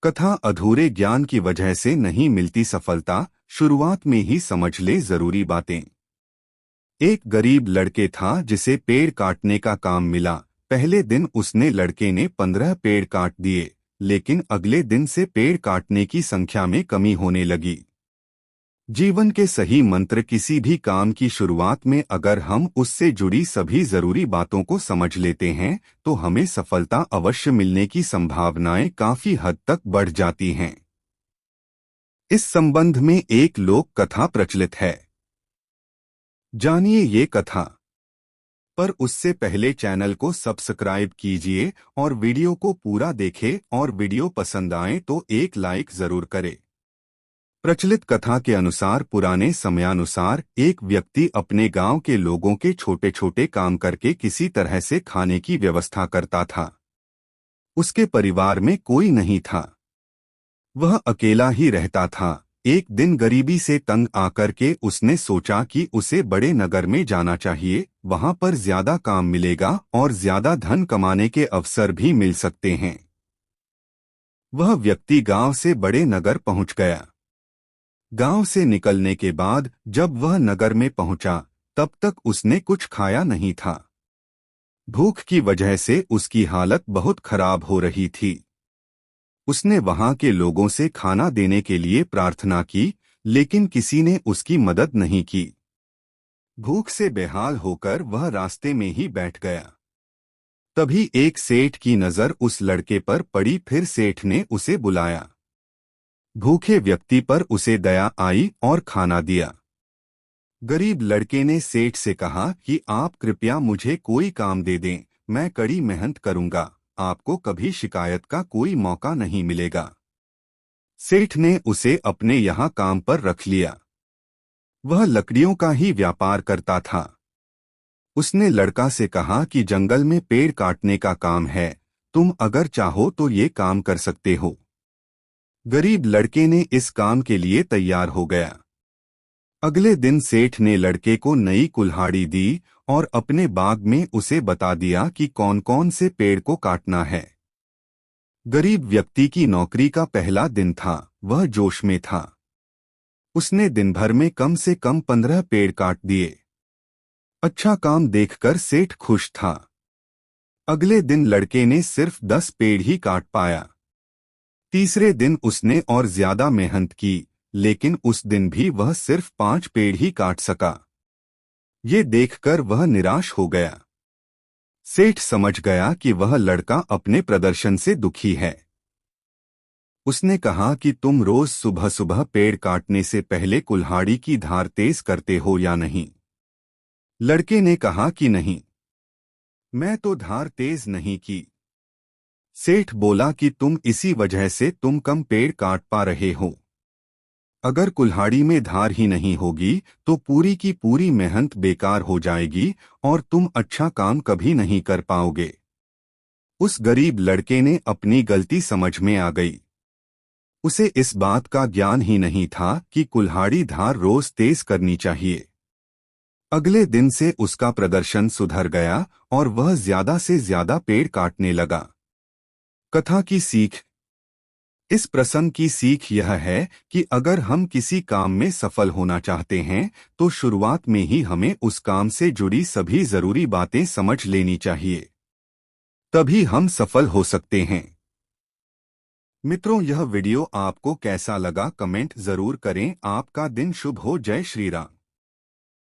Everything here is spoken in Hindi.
कथा अधूरे ज्ञान की वजह से नहीं मिलती सफलता, शुरुआत में ही समझ ले जरूरी बातें। एक गरीब लड़के था जिसे पेड़ काटने का काम मिला। पहले दिन उसने लड़के ने 15 पेड़ काट दिए, लेकिन अगले दिन से पेड़ काटने की संख्या में कमी होने लगी। जीवन के सही मंत्र किसी भी काम की शुरुआत में अगर हम उससे जुड़ी सभी जरूरी बातों को समझ लेते हैं तो हमें सफलता अवश्य मिलने की संभावनाएं काफी हद तक बढ़ जाती हैं। इस संबंध में एक लोक कथा प्रचलित है। जानिए ये कथा। पर उससे पहले चैनल को सब्सक्राइब कीजिए और वीडियो को पूरा देखें, और वीडियो पसंद आए तो एक लाइक जरूर करें। प्रचलित कथा के अनुसार पुराने समयानुसार एक व्यक्ति अपने गांव के लोगों के छोटे छोटे काम करके किसी तरह से खाने की व्यवस्था करता था। उसके परिवार में कोई नहीं था, वह अकेला ही रहता था। एक दिन गरीबी से तंग आकर के उसने सोचा कि उसे बड़े नगर में जाना चाहिए, वहां पर ज्यादा काम मिलेगा और ज्यादा धन कमाने के अवसर भी मिल सकते हैं। वह व्यक्ति गांव से बड़े नगर पहुंच गया। गांव से निकलने के बाद जब वह नगर में पहुंचा तब तक उसने कुछ खाया नहीं था। भूख की वजह से उसकी हालत बहुत खराब हो रही थी। उसने वहां के लोगों से खाना देने के लिए प्रार्थना की, लेकिन किसी ने उसकी मदद नहीं की। भूख से बेहाल होकर वह रास्ते में ही बैठ गया। तभी एक सेठ की नजर उस लड़के पर पड़ी। फिर सेठ ने उसे बुलाया। भूखे व्यक्ति पर उसे दया आई और खाना दिया। गरीब लड़के ने सेठ से कहा कि आप कृपया मुझे कोई काम दे दें, मैं कड़ी मेहनत करूंगा, आपको कभी शिकायत का कोई मौका नहीं मिलेगा। सेठ ने उसे अपने यहाँ काम पर रख लिया। वह लकड़ियों का ही व्यापार करता था। उसने लड़का से कहा कि जंगल में पेड़ काटने का काम है, तुम अगर चाहो तो ये काम कर सकते हो। गरीब लड़के ने इस काम के लिए तैयार हो गया। अगले दिन सेठ ने लड़के को नई कुल्हाड़ी दी और अपने बाग में उसे बता दिया कि कौन कौन से पेड़ को काटना है। गरीब व्यक्ति की नौकरी का पहला दिन था, वह जोश में था। उसने दिन भर में कम से कम 15 पेड़ काट दिए। अच्छा काम देखकर सेठ खुश था। अगले दिन लड़के ने सिर्फ 10 पेड़ ही काट पाया। तीसरे दिन उसने और ज्यादा मेहनत की, लेकिन उस दिन भी वह सिर्फ 5 पेड़ ही काट सका। ये देखकर वह निराश हो गया। सेठ समझ गया कि वह लड़का अपने प्रदर्शन से दुखी है। उसने कहा कि तुम रोज सुबह सुबह पेड़ काटने से पहले कुल्हाड़ी की धार तेज करते हो या नहीं? लड़के ने कहा कि नहीं, मैं तो धार तेज नहीं की। सेठ बोला कि तुम इसी वजह से तुम कम पेड़ काट पा रहे हो। अगर कुल्हाड़ी में धार ही नहीं होगी तो पूरी की पूरी मेहनत बेकार हो जाएगी और तुम अच्छा काम कभी नहीं कर पाओगे। उस गरीब लड़के ने अपनी गलती समझ में आ गई। उसे इस बात का ज्ञान ही नहीं था कि कुल्हाड़ी धार रोज तेज करनी चाहिए। अगले दिन से उसका प्रदर्शन सुधर गया और वह ज्यादा से ज्यादा पेड़ काटने लगा। कथा की सीख। इस प्रसंग की सीख यह है कि अगर हम किसी काम में सफल होना चाहते हैं तो शुरुआत में ही हमें उस काम से जुड़ी सभी जरूरी बातें समझ लेनी चाहिए, तभी हम सफल हो सकते हैं। मित्रों, यह वीडियो आपको कैसा लगा कमेंट जरूर करें। आपका दिन शुभ हो। जय श्री राम।